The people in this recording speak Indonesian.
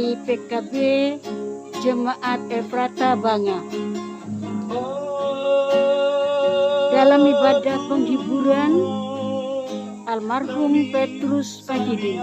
dari PKB Jemaat Efrata Banga. Dalam ibadah penghiburan almarhum Petrus Pagiding